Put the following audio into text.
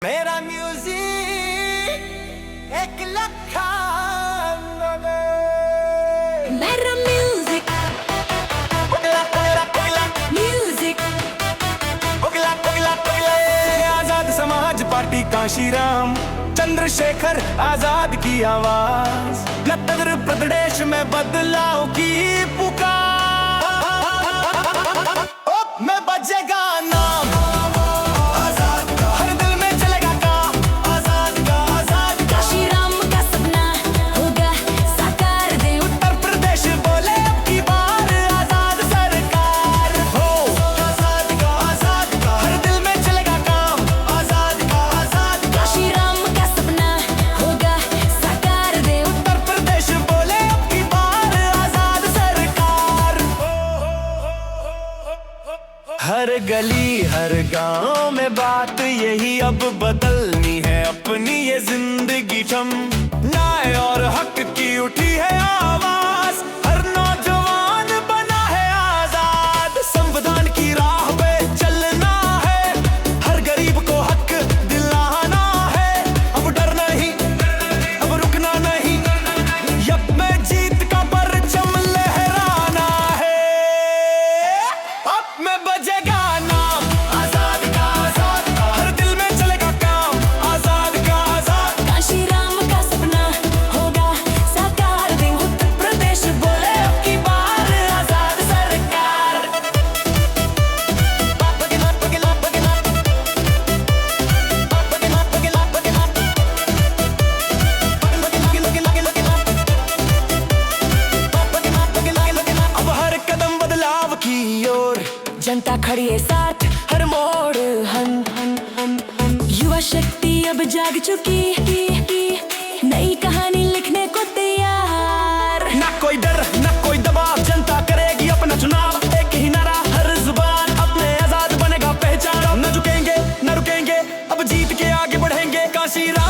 मेरा म्यूजिक एक लखा मेरा म्यूजिक आजाद समाज पार्टी काशीराम चंद्रशेखर आजाद की आवाज उत्तर प्रदेश में बदलाव की पुकार। में बजेगा नाम आजाद का, हर दिल में चलेगा काम आजाद का, आजाद का। काशीराम का सपना होगा साकार दे उत्तर प्रदेश बोले अब की बार आजाद सरकार हो। आजाद का, आजाद का, हर दिल में चलेगा काम आजाद का, आजाद का। काशीराम का सपना होगा साकार दे उत्तर प्रदेश बोले अब की बार आजाद सरकार। हर गली हर गांव में बात यही अब बदलनी है अपनी ये जिंदगी छम। न्याय और हक की उठी है आवाज, हर नौजवान बना है आजाद। संविधान की राह पे चलना है, हर गरीब को हक दिलाना है। अब डर नहीं, अब रुकना नहीं, अब में जीत का परचम लहराना है। अब में बजेगा नाम आजाद का, आजाद का, हर दिल में चलेगा काम आजाद का, आजाद। काशीराम का सपना होगा साकार दे उत्तर प्रदेश बोले अब की बार आजाद सरकार। अब हर कदम बदलाव की ओर, जनता खड़ी है साथ हर मोड़। हम युवा शक्ति अब जाग चुकी, नई कहानी लिखने को तैयार। ना कोई डर ना कोई दबाव, जनता करेगी अपना चुनाव। एक ही नारा हर जुबान, अपने आजाद बनेगा पहचान। न झुकेंगे न रुकेंगे, अब जीत के आगे बढ़ेंगे काशीराम।